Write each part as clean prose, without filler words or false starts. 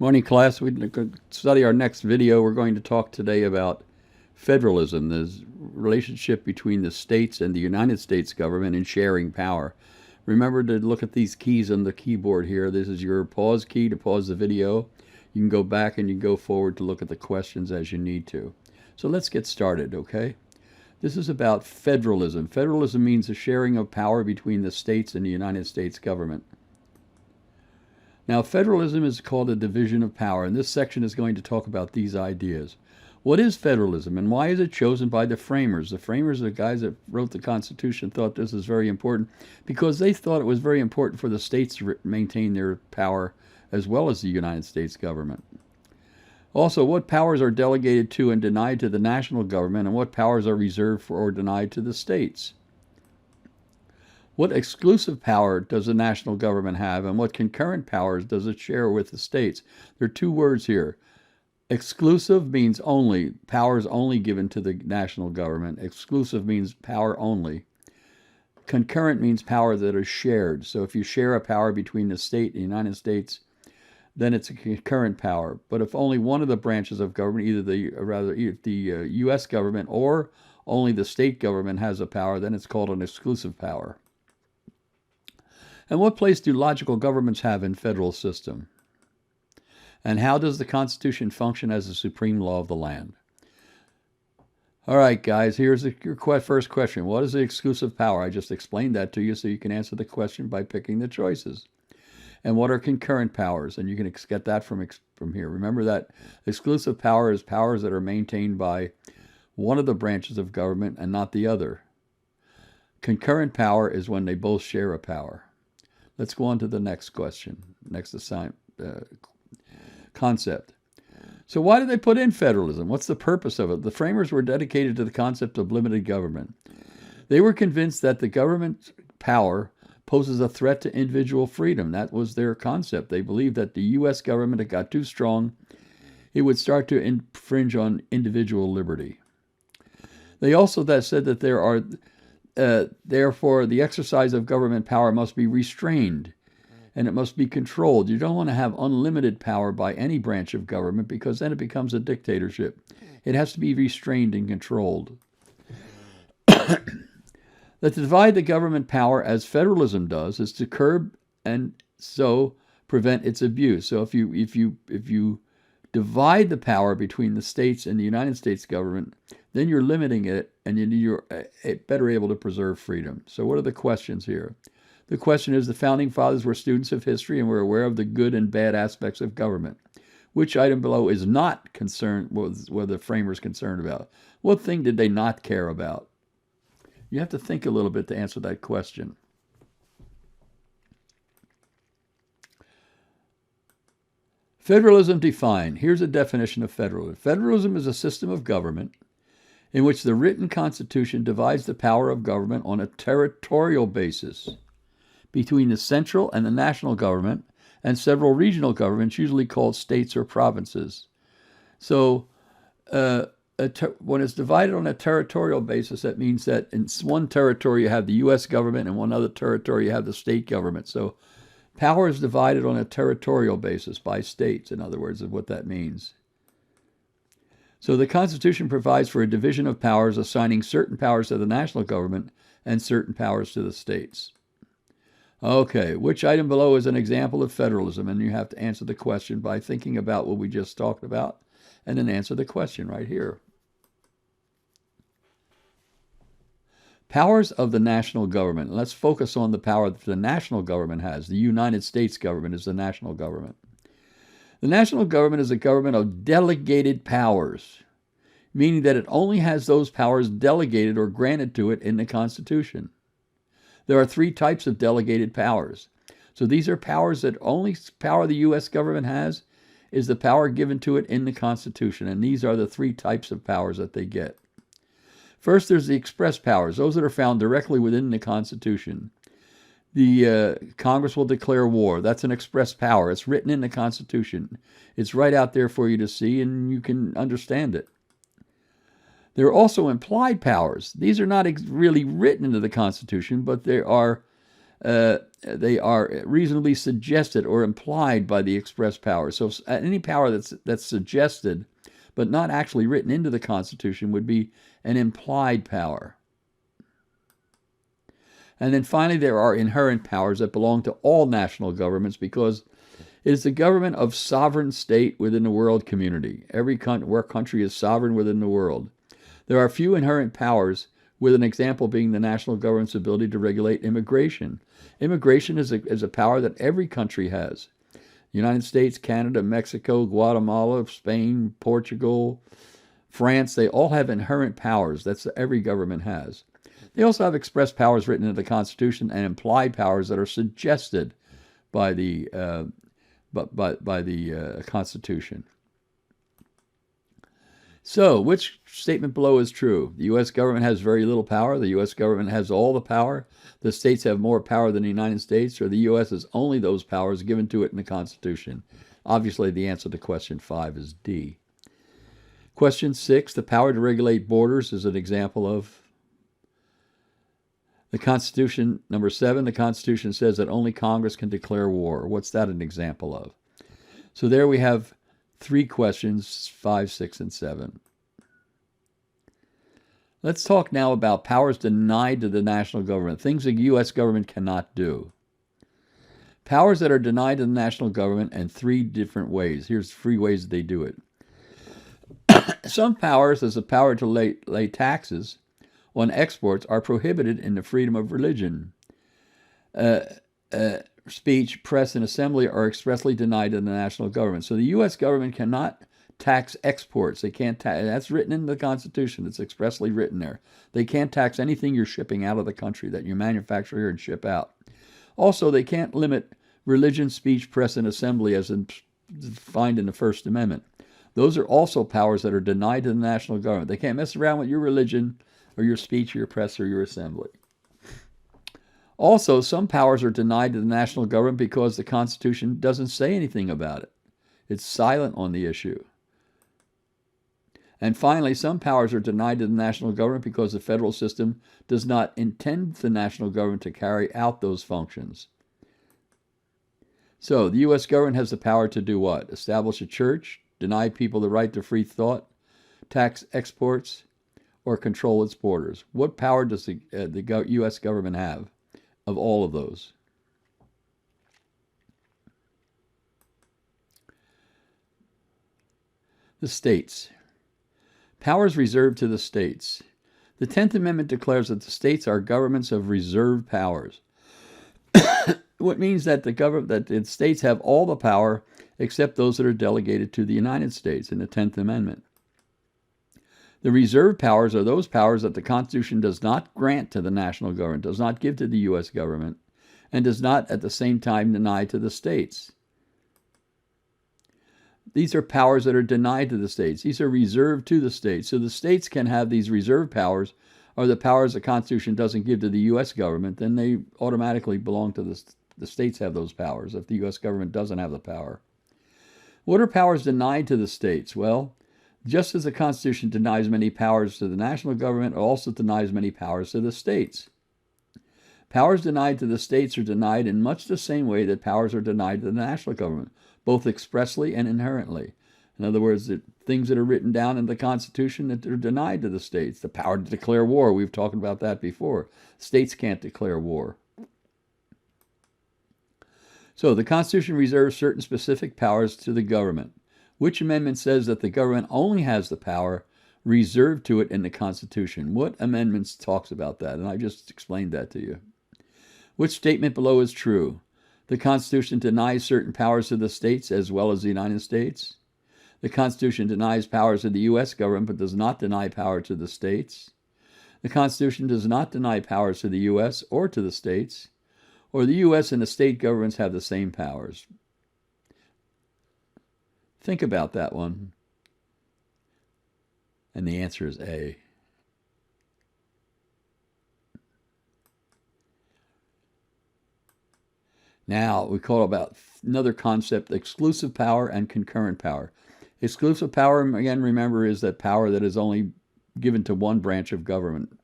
Morning, class. We study our next video. We're going to talk today about federalism, the relationship between the states and the United States government in sharing power. Remember to look at these keys on the keyboard here. This is your pause key to pause the video. You can go back and you can go forward to look at the questions as you need to. So let's get started, okay? This is about federalism. Federalism means the sharing of power between the states and the United States government. Now, federalism is called a division of power, and this section is going to talk about these ideas. What is federalism, and why is it chosen by the framers? The framers, the guys that wrote the Constitution, thought this was very important because they thought it was very important for the states to maintain their power as well as the United States government. Also, what powers are delegated to and denied to the national government, and what powers are reserved for or denied to the states? What exclusive power does the national government have, and what concurrent powers does it share with the states? There are two words here. Exclusive means only, powers only given to the national government. Exclusive means power only. Concurrent means power that is shared. So if you share a power between the state and the United States, then it's a concurrent power. But if only one of the branches of government, either the U.S. government or only the state government has a power, then it's called an exclusive power. And what place do logical governments have in federal system? And how does the Constitution function as the supreme law of the land? All right, guys, here's your first question. What is the exclusive power? I just explained that to you so you can answer the question by picking the choices. And what are concurrent powers? And you can get that from here. Remember that exclusive power is powers that are maintained by one of the branches of government and not the other. Concurrent power is when they both share a power. Let's go on to the next question, next concept. So why did they put in federalism? What's the purpose of it? The framers were dedicated to the concept of limited government. They were convinced that the government power poses a threat to individual freedom. That was their concept. They believed that the U.S. government had got too strong. It would start to infringe on individual liberty. They also said that therefore, the exercise of government power must be restrained and it must be controlled. You don't want to have unlimited power by any branch of government because then it becomes a dictatorship. It has to be restrained and controlled. That to divide the government power as federalism does is to curb and so prevent its abuse. So if you divide the power between the states and the United States government, then you're limiting it and you're better able to preserve freedom. So what are the questions here? The question is, the Founding Fathers were students of history and were aware of the good and bad aspects of government. Which item below is not concerned, were the framers concerned about? What thing did they not care about? You have to think a little bit to answer that question. Federalism defined. Here's a definition of federalism. Federalism is a system of government in which the written Constitution divides the power of government on a territorial basis between the central and the national government and several regional governments, usually called states or provinces. So when it's divided on a territorial basis, that means that in one territory you have the U.S. government and one other territory you have the state government. So power is divided on a territorial basis by states, in other words, is what that means. So the Constitution provides for a division of powers, assigning certain powers to the national government and certain powers to the states. Okay, which item below is an example of federalism? And you have to answer the question by thinking about what we just talked about and then answer the question right here. Powers of the national government. Let's focus on the power that the national government has. The United States government is the national government. The national government is a government of delegated powers, meaning that it only has those powers delegated or granted to it in the Constitution. There are three types of delegated powers. So these are powers that only power the U.S. government has is the power given to it in the Constitution. And these are the three types of powers that they get. First, there's the express powers, those that are found directly within the Constitution. The Congress will declare war. That's an express power. It's written in the Constitution. It's right out there for you to see, and you can understand it. There are also implied powers. These are not really written into the Constitution, but they are they are reasonably suggested or implied by the express power. So any power that's suggested but not actually written into the Constitution would be an implied power. And then finally, there are inherent powers that belong to all national governments because it is the government of sovereign state within the world community. Every country is sovereign within the world. There are few inherent powers, with an example being the national government's ability to regulate immigration. Immigration is a power that every country has. United States, Canada, Mexico, Guatemala, Spain, Portugal, France, they all have inherent powers. That's every government has. They also have express powers written into the Constitution and implied powers that are suggested by the Constitution. So, which statement below is true? The U.S. government has very little power. The U.S. government has all the power. The states have more power than the United States, or the U.S. has only those powers given to it in the Constitution. Obviously, the answer to question 5 is D. Question 6, the power to regulate borders is an example of the Constitution. Number 7, the Constitution says that only Congress can declare war. What's that an example of? So there we have 3 questions, 5, 6, and 7. Let's talk now about powers denied to the national government, things the U.S. government cannot do. Powers that are denied to the national government in 3 different ways. Here's 3 ways that they do it. Some powers, as the power to lay taxes on exports, are prohibited in the freedom of religion. Speech, press, and assembly are expressly denied to the national government. So the U.S. government cannot tax exports. They can't tax. That's written in the Constitution. It's expressly written there. They can't tax anything you're shipping out of the country that you manufacture here and ship out. Also, they can't limit religion, speech, press, and assembly as defined in the First Amendment. Those are also powers that are denied to the national government. They can't mess around with your religion or your speech or your press or your assembly. Also, some powers are denied to the national government because the Constitution doesn't say anything about it. It's silent on the issue. And finally, some powers are denied to the national government because the federal system does not intend the national government to carry out those functions. So, the U.S. government has the power to do what? Establish a church, deny people the right to free thought, tax exports, or control its borders. What power does the U.S. government have of all of those? The states. Powers reserved to the states. The 10th Amendment declares that the states are governments of reserved powers. What means that the states have all the power except those that are delegated to the United States in the 10th Amendment. The reserved powers are those powers that the Constitution does not grant to the national government, does not give to the U.S. government, and does not at the same time deny to the states. These are powers that are denied to the states. These are reserved to the states. So the states can have these reserved powers, or the powers the Constitution doesn't give to the U.S. government, then they automatically belong to the states have those powers if the U.S. government doesn't have the power. What are powers denied to the states? Well, just as the Constitution denies many powers to the national government, it also denies many powers to the states. Powers denied to the states are denied in much the same way that powers are denied to the national government, both expressly and inherently. In other words, things that are written down in the Constitution that are denied to the states. The power to declare war, we've talked about that before. States can't declare war. So the Constitution reserves certain specific powers to the government. Which amendment says that the government only has the power reserved to it in the Constitution? What amendments talks about that? And I just explained that to you. Which statement below is true? The Constitution denies certain powers to the states as well as the United States. The Constitution denies powers to the U.S. government but does not deny power to the states. The Constitution does not deny powers to the U.S. or to the states. Or the U.S. and the state governments have the same powers. Think about that one. And the answer is A. Now, we call about another concept, exclusive power and concurrent power. Exclusive power, again, remember, is that power that is only given to one branch of government.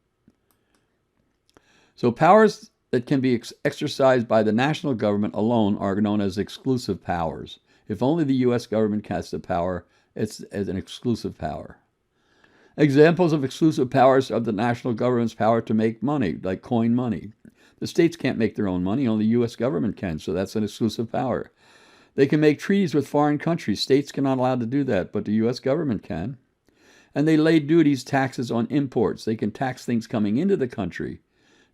So powers that can be exercised by the national government alone are known as exclusive powers. If only the U.S. government has the power, it's as an exclusive power. Examples of exclusive powers of the national government's power to make money, like coin money. The states can't make their own money, only the U.S. government can, so that's an exclusive power. They can make treaties with foreign countries. States are not allowed to do that, but the U.S. government can. And they lay duties, taxes on imports. They can tax things coming into the country.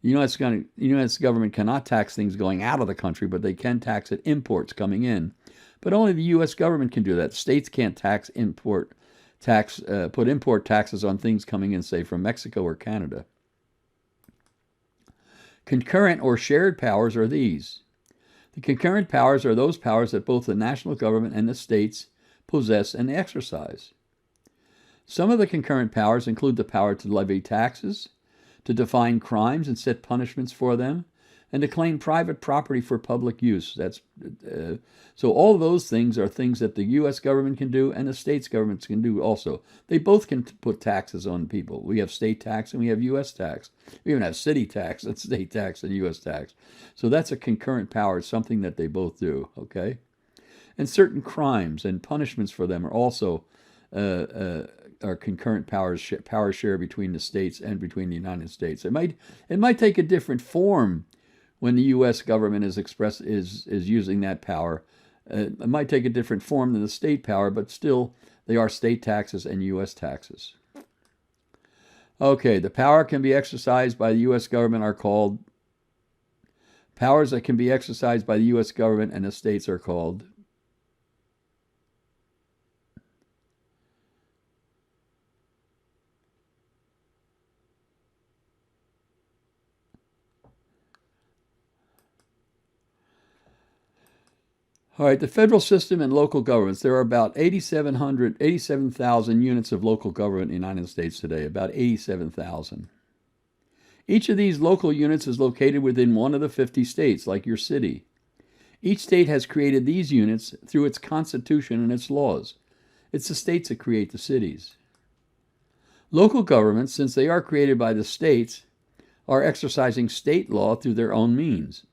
The U.S. government cannot tax things going out of the country, but they can tax imports coming in. But only the U.S. government can do that. States can't put import taxes on things coming in, say, from Mexico or Canada. Concurrent or shared powers are these. The concurrent powers are those powers that both the national government and the states possess and exercise. Some of the concurrent powers include the power to levy taxes, to define crimes and set punishments for them, and to claim private property for public use. So all of those things are things that the U.S. government can do and the states' governments can do also. They both can put taxes on people. We have state tax and we have U.S. tax. We even have city tax and state tax and U.S. tax. So that's a concurrent power. It's something that they both do, okay? And certain crimes and punishments for them are also are concurrent power share between the states and between the United States. It might take a different form when the U.S. government is using that power. It might take a different form than the state power, but still they are state taxes and U.S. taxes. Okay, the power can be exercised by the U.S. government are called powers that can be exercised by the U.S. government and the states are called all right, the federal system and local governments. There are about 87,000 units of local government in the United States today, about 87,000. Each of these local units is located within one of the 50 states, like your city. Each state has created these units through its constitution and its laws. It's the states that create the cities. Local governments, since they are created by the states, are exercising state law through their own means.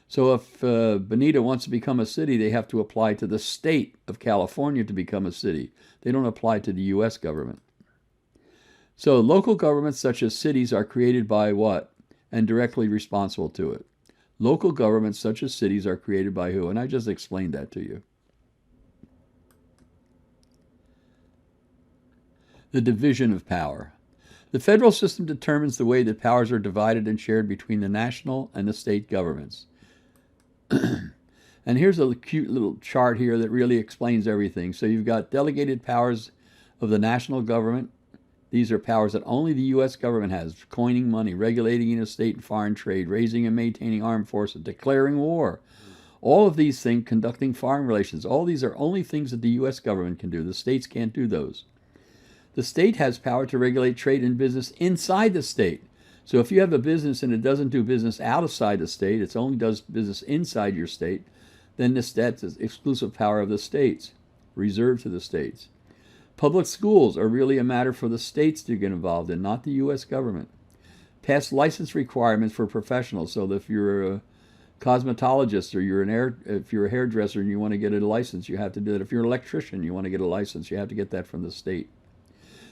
So if Bonita wants to become a city, they have to apply to the state of California to become a city. They don't apply to the U.S. government. So local governments such as cities are created by what? And directly responsible to it. Local governments such as cities are created by who? And I just explained that to you. The division of power. The federal system determines the way that powers are divided and shared between the national and the state governments. And here's a cute little chart here that really explains everything. So you've got delegated powers of the national government. These are powers that only the U.S. government has. Coining money, regulating interstate and foreign trade, raising and maintaining armed forces, declaring war. All of these things, conducting foreign relations, all these are only things that the U.S. government can do. The states can't do those. The state has power to regulate trade and business inside the state. So if you have a business and it doesn't do business outside the state, it only does business inside your state, then that's exclusive power of the states, reserved to the states. Public schools are really a matter for the states to get involved in, not the U.S. government. Pass license requirements for professionals, so that if you're a cosmetologist or if you're a hairdresser and you want to get a license, you have to do that. If you're an electrician, you want to get a license, you have to get that from the state.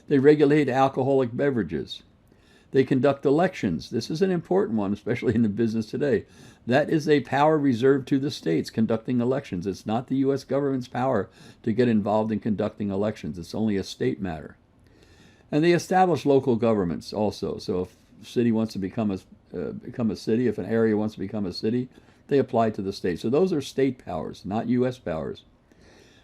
They regulate alcoholic beverages. They conduct elections. This is an important one, especially in the business today. That is a power reserved to the states, conducting elections. It's not the U.S. government's power to get involved in conducting elections. It's only a state matter. And they establish local governments also. So if a city wants to become a city, if an area wants to become a city, they apply to the state. So those are state powers, not U.S. powers.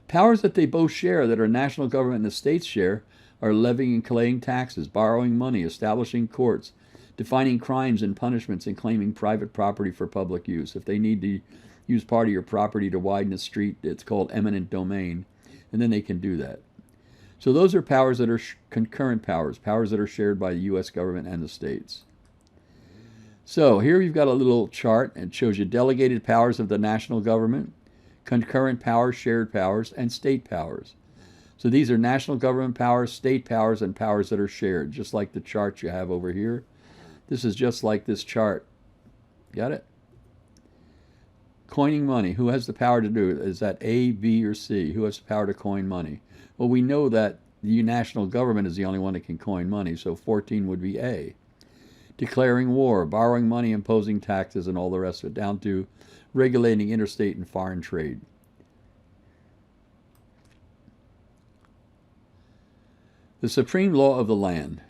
Powers that they both share, that are national government and the states share, are levying and collecting taxes, borrowing money, establishing courts, defining crimes and punishments, and claiming private property for public use. If they need to use part of your property to widen a street, it's called eminent domain, and then they can do that. So those are powers that are concurrent powers, powers that are shared by the U.S. government and the states. So here you've got a little chart. It shows you delegated powers of the national government, concurrent powers, shared powers, and state powers. So these are national government powers, state powers, and powers that are shared, just like the chart you have over here. This is just like this chart Got it? Coining money. Who has the power to do it? Is that A, B, or C? Who has the power to coin money? Well, we know that the national government is the only one that can coin money, so 14 would be A. Declaring war, borrowing money, imposing taxes, and all the rest of it, down to regulating interstate and foreign trade. The supreme law of the land.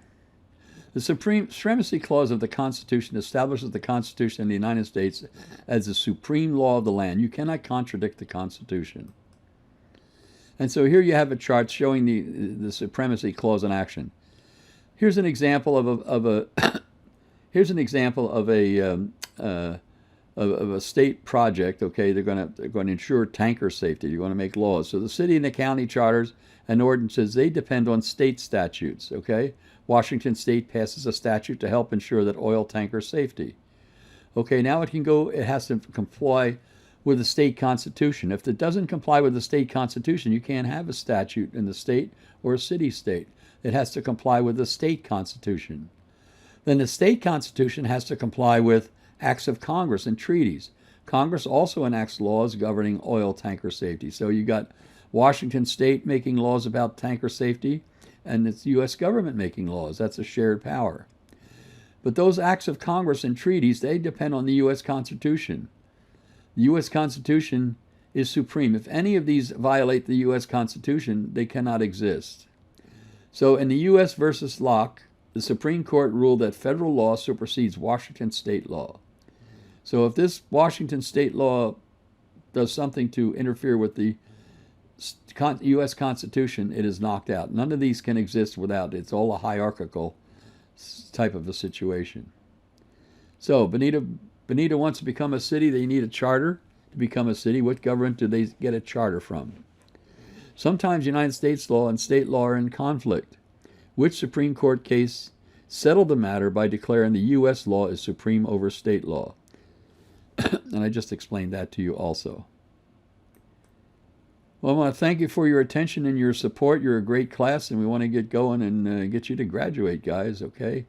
The Supremacy Clause of the Constitution establishes the Constitution of the United States as the supreme law of the land. You cannot contradict the Constitution. And so here you have a chart showing the Supremacy Clause in action. Here's an example of a state project. Okay, they're going to ensure tanker safety. You're going to make laws. So the city and the county charters and ordinances, they depend on state statutes. Okay, Washington State passes a statute to help ensure that oil tanker safety. Okay, now it has to comply with the state constitution. If it doesn't comply with the state constitution, you can't have a statute in the state or a city-state. It has to comply with the state constitution. Then the state constitution has to comply with acts of Congress and treaties. Congress also enacts laws governing oil tanker safety. So you got Washington State making laws about tanker safety, and it's the U.S. government making laws. That's a shared power. But those acts of Congress and treaties, they depend on the U.S. Constitution. The U.S. Constitution is supreme. If any of these violate the U.S. Constitution, they cannot exist. So in the U.S. versus Locke, the Supreme Court ruled that federal law supersedes Washington state law. So if this Washington state law does something to interfere with the U.S. Constitution, it is knocked out. None of these can exist without it. It's all a hierarchical type of a situation. So Bonita wants to become a city. They need a charter to become a city. What government do they get a charter from? Sometimes United States law and state law are in conflict. Which Supreme Court case settled the matter by declaring the U.S. law is supreme over state law? And I just explained that to you also. Well, I want to thank you for your attention and your support. You're a great class, and we want to get going and get you to graduate, guys, okay?